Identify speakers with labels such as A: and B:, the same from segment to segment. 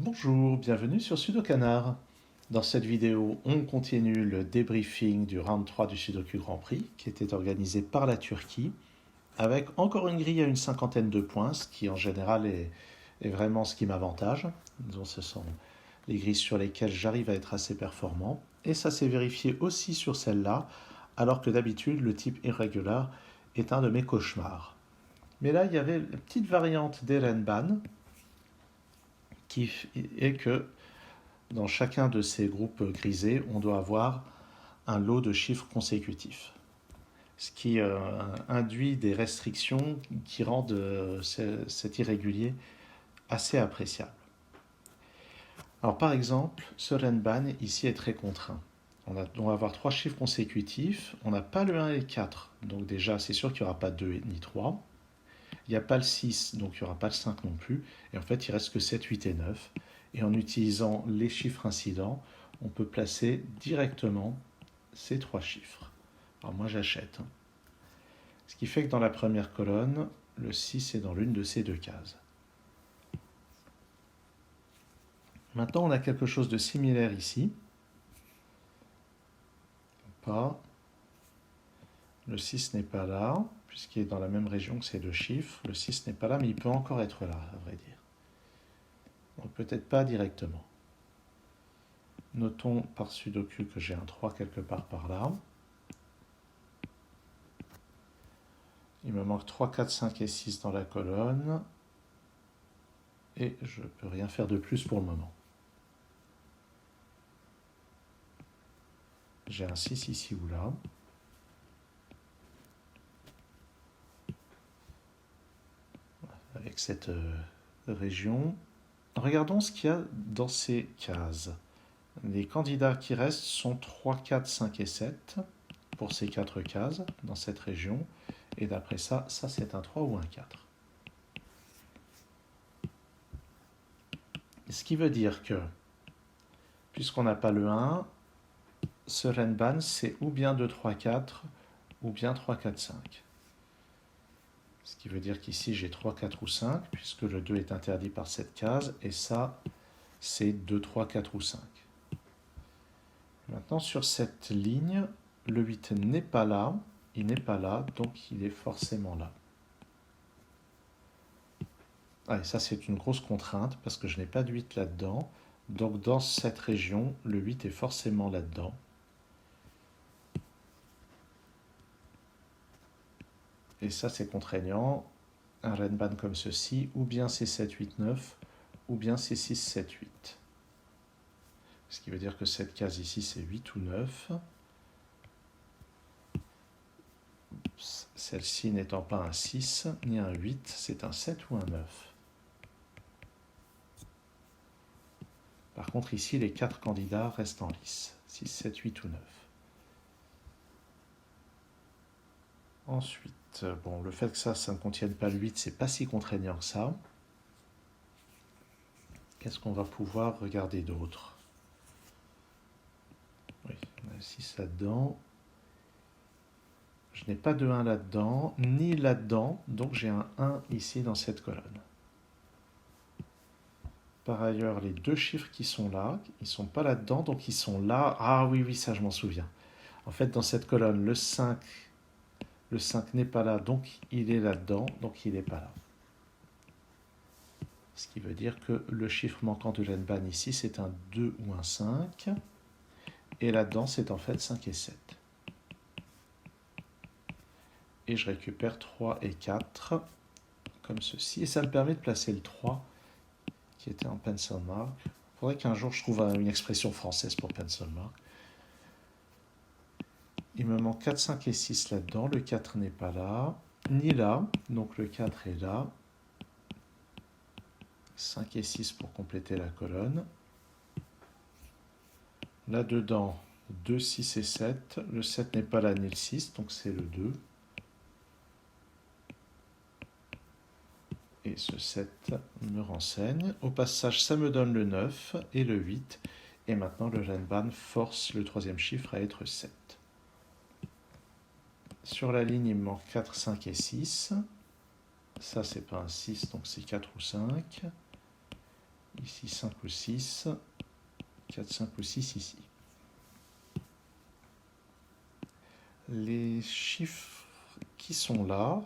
A: Bonjour, bienvenue sur Sudokanar. Dans cette vidéo, on continue le débriefing du round 3 du Sudoku Grand Prix qui était organisé par la Turquie avec encore une grille à une cinquantaine de points, ce qui en général est vraiment ce qui m'avantage. Donc, ce sont les grilles sur lesquelles j'arrive à être assez performant. Et ça s'est vérifié aussi sur celle-là, alors que d'habitude, le type irrégular est un de mes cauchemars. Mais là, il y avait la petite variante d'Erenban qui est que dans chacun de ces groupes grisés, on doit avoir un lot de chiffres consécutifs, ce qui induit des restrictions qui rendent cet irrégulier assez appréciable. Alors par exemple, ce Renban ici est très contraint. On va avoir trois chiffres consécutifs, on n'a pas le 1 et le 4, donc déjà c'est sûr qu'il n'y aura pas 2 ni 3. Il n'y a pas le 6, donc il n'y aura pas le 5 non plus. Et en fait, il reste que 7, 8 et 9. Et en utilisant les chiffres incidents, on peut placer directement ces trois chiffres. Alors moi, j'achète. Ce qui fait que dans la première colonne, le 6 est dans l'une de ces deux cases. Maintenant, on a quelque chose de similaire ici. Pas. Le 6 n'est pas là, puisqu'il est dans la même région que ces deux chiffres. Le 6 n'est pas là, mais il peut encore être là, à vrai dire. Donc peut-être pas directement. Notons par Sudoku que j'ai un 3 quelque part par là. Il me manque 3, 4, 5 et 6 dans la colonne. Et je ne peux rien faire de plus pour le moment. J'ai un 6 ici ou là. Avec cette région. Regardons ce qu'il y a dans ces cases. Les candidats qui restent sont 3, 4, 5 et 7 pour ces 4 cases dans cette région. Et d'après ça, ça c'est un 3 ou un 4. Ce qui veut dire que, puisqu'on n'a pas le 1, ce Renban c'est ou bien 2, 3, 4 ou bien 3, 4, 5. Ce qui veut dire qu'ici j'ai 3, 4 ou 5, puisque le 2 est interdit par cette case, et ça c'est 2, 3, 4 ou 5. Maintenant sur cette ligne, le 8 n'est pas là, il n'est pas là, donc il est forcément là. Ah, et ça c'est une grosse contrainte, parce que je n'ai pas de 8 là-dedans, donc dans cette région, le 8 est forcément là-dedans. Et ça c'est contraignant, un Renban comme ceci, ou bien c'est 7, 8, 9, ou bien c'est 6, 7, 8. Ce qui veut dire que cette case ici, c'est 8 ou 9. Celle-ci n'étant pas un 6 ni un 8, c'est un 7 ou un 9. Par contre, ici, les 4 candidats restent en lice. 6, 7, 8 ou 9. Ensuite, bon, le fait que ça ne contienne pas le 8, c'est pas si contraignant que ça. Qu'est-ce qu'on va pouvoir regarder d'autre? Oui, on a le 6 là-dedans. Je n'ai pas de 1 là-dedans, ni là-dedans, donc j'ai un 1 ici dans cette colonne. Par ailleurs, les deux chiffres qui sont là, ils ne sont pas là-dedans, donc ils sont là. Ah oui, oui, ça je m'en souviens. En fait, dans cette colonne, le 5 n'est pas là, donc il est là-dedans, donc il n'est pas là. Ce qui veut dire que le chiffre manquant de l'Enban ici, c'est un 2 ou un 5. Et là-dedans, c'est en fait 5 et 7. Et je récupère 3 et 4, comme ceci. Et ça me permet de placer le 3, qui était en pencil mark. Il faudrait qu'un jour je trouve une expression française pour pencil mark. Il me manque 4, 5 et 6 là-dedans. Le 4 n'est pas là, ni là. Donc le 4 est là. 5 et 6 pour compléter la colonne. Là-dedans, 2, 6 et 7. Le 7 n'est pas là, ni le 6, donc c'est le 2. Et ce 7 me renseigne. Au passage, ça me donne le 9 et le 8. Et maintenant, le Renban force le troisième chiffre à être 7. Sur la ligne, il me manque 4, 5 et 6. Ça, c'est pas un 6, donc c'est 4 ou 5. Ici 5 ou 6. 4, 5 ou 6 ici. Les chiffres qui sont là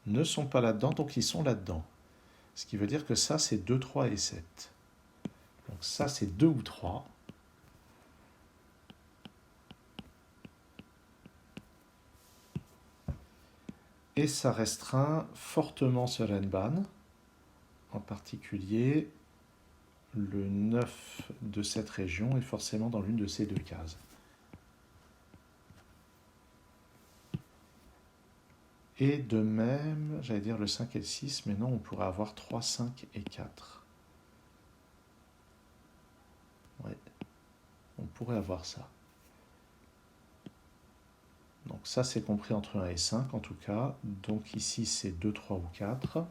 A: ne sont pas là-dedans, donc ils sont là-dedans. Ce qui veut dire que ça, c'est 2, 3 et 7. Donc ça, c'est 2 ou 3. Et ça restreint fortement ce Renban, en particulier le 9 de cette région est forcément dans l'une de ces deux cases. Et de même, j'allais dire le 5 et le 6, mais non, on pourrait avoir 3, 5 et 4. Ouais, on pourrait avoir ça. Donc ça, c'est compris entre 1 et 5 en tout cas. Donc ici, c'est 2, 3 ou 4.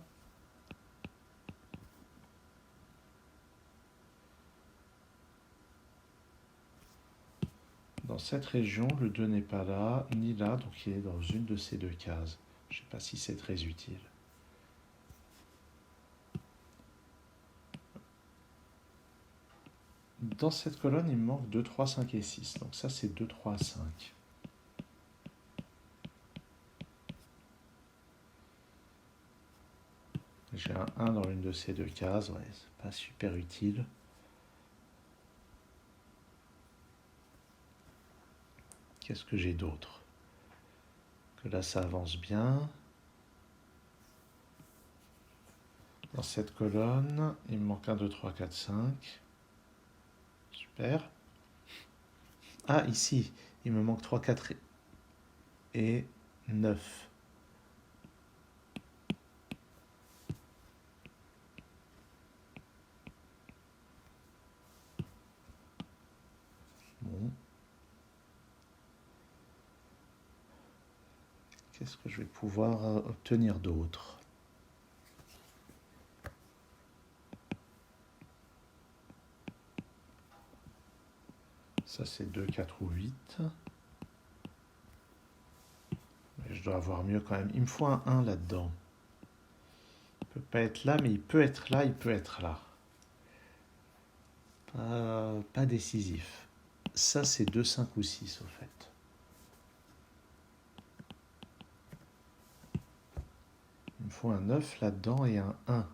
A: Dans cette région, le 2 n'est pas là, ni là, donc il est dans une de ces deux cases. Je ne sais pas si c'est très utile. Dans cette colonne, il me manque 2, 3, 5 et 6. Donc ça, c'est 2, 3, 5. J'ai un 1 dans l'une de ces deux cases. Ouais, c'est pas super utile. Qu'est-ce que j'ai d'autre? Que là, ça avance bien. Dans cette colonne, il me manque 1, 2, 3, 4, 5. Super. Ah, ici, il me manque 3, 4 et 9. Bon. Qu'est-ce que je vais pouvoir obtenir d'autre? Ça, c'est 2, 4 ou 8. Mais je dois avoir mieux quand même. Il me faut un 1 là-dedans. Il ne peut pas être là, mais il peut être là, il peut être là. Pas décisif. Ça, c'est 2, 5 ou 6, au fait. Il me faut un 9 là-dedans et un 1.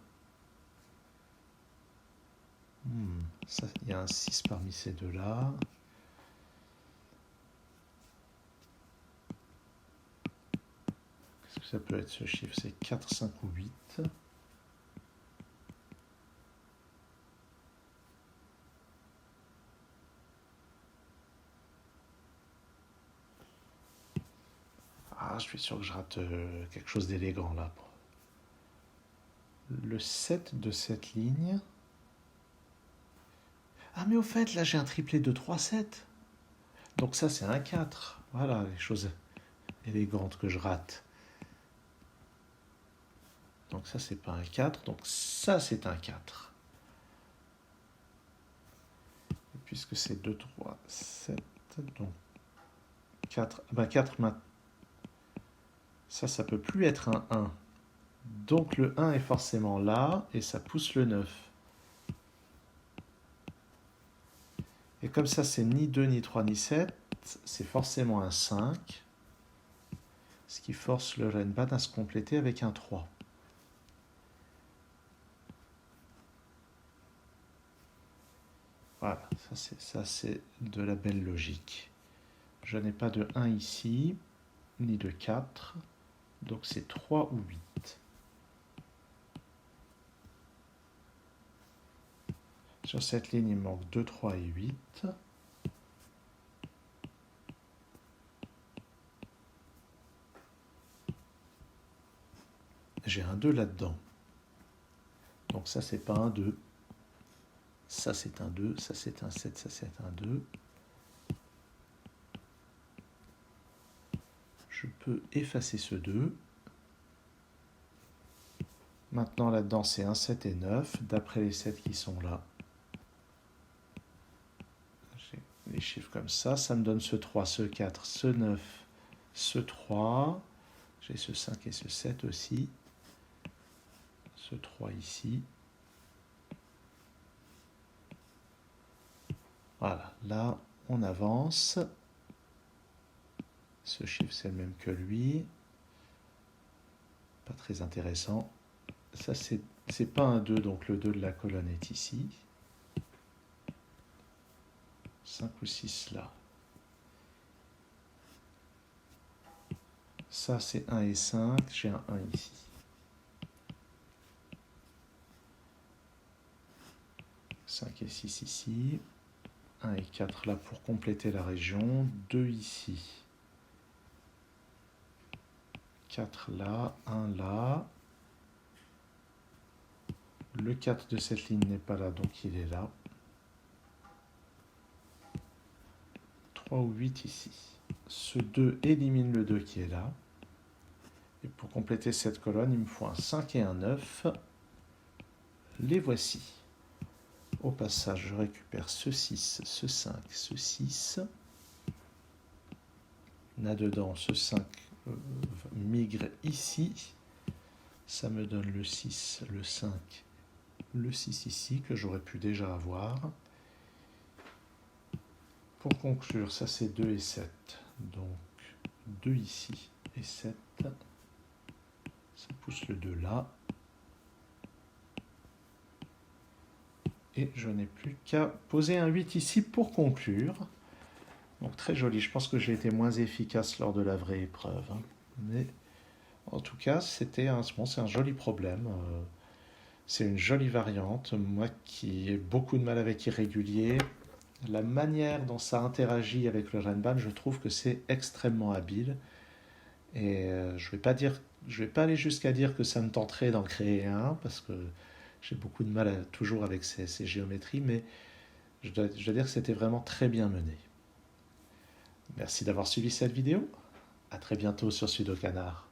A: Ça, il y a un 6 parmi ces deux-là. Qu'est-ce que ça peut être ce chiffre? C'est 4, 5 ou 8. Ah, je suis sûr que je rate quelque chose d'élégant là. Le 7 de cette ligne. Ah, mais au fait, là j'ai un triplé de 3, 7. Donc ça, c'est un 4. Voilà les choses élégantes que je rate. Donc ça, c'est pas un 4. Donc ça, c'est un 4. Et puisque c'est 2, 3, 7, donc 4. Ben 4 maintenant. Ça peut plus être un 1. Donc le 1 est forcément là, et ça pousse le 9. Et comme ça, c'est ni 2, ni 3, ni 7, c'est forcément un 5, ce qui force le Renban à se compléter avec un 3. Voilà, ça c'est de la belle logique. Je n'ai pas de 1 ici, ni de 4, donc c'est 3 ou 8. Sur cette ligne, il me manque 2, 3 et 8. J'ai un 2 là-dedans. Donc ça, c'est pas un 2. Ça, c'est un 2. Ça, c'est un 7. Ça, c'est un 2. Je peux effacer ce 2. Maintenant, là-dedans, c'est un 7 et 9, d'après les 7 qui sont là. J'ai les chiffres comme ça me donne ce 3, ce 4, ce 9, ce 3. J'ai ce 5 et ce 7 aussi. Ce 3 ici. Voilà, là, on avance. Ce chiffre, c'est le même que lui. Pas très intéressant. Ça, c'est pas un 2, donc le 2 de la colonne est ici. 5 ou 6 là. Ça, c'est 1 et 5. J'ai un 1 ici. 5 et 6 ici. 1 et 4 là pour compléter la région. 2 ici. 4 là. 1 là. Le 4 de cette ligne n'est pas là, donc il est là. 3 ou 8 ici. Ce 2 élimine le 2 qui est là. Et pour compléter cette colonne, il me faut un 5 et un 9. Les voici. Au passage, je récupère ce 6, ce 5, ce 6. Là-dedans, ce 5 migre ici. Ça me donne le 6, le 5, le 6 ici, que j'aurais pu déjà avoir. Pour conclure, ça c'est 2 et 7. Donc 2 ici et 7. Ça pousse le 2 là. Et je n'ai plus qu'à poser un 8 ici pour conclure. Donc très joli. Je pense que j'ai été moins efficace lors de la vraie épreuve. Mais en tout cas, c'est un joli problème. C'est une jolie variante. Moi qui ai beaucoup de mal avec irrégulier, la manière dont ça interagit avec le Renban, je trouve que c'est extrêmement habile. Et je vais pas aller jusqu'à dire que ça me tenterait d'en créer un, parce que j'ai beaucoup de mal toujours avec ces géométries, mais je dois dire que c'était vraiment très bien mené. Merci d'avoir suivi cette vidéo. À très bientôt sur Sudocanard.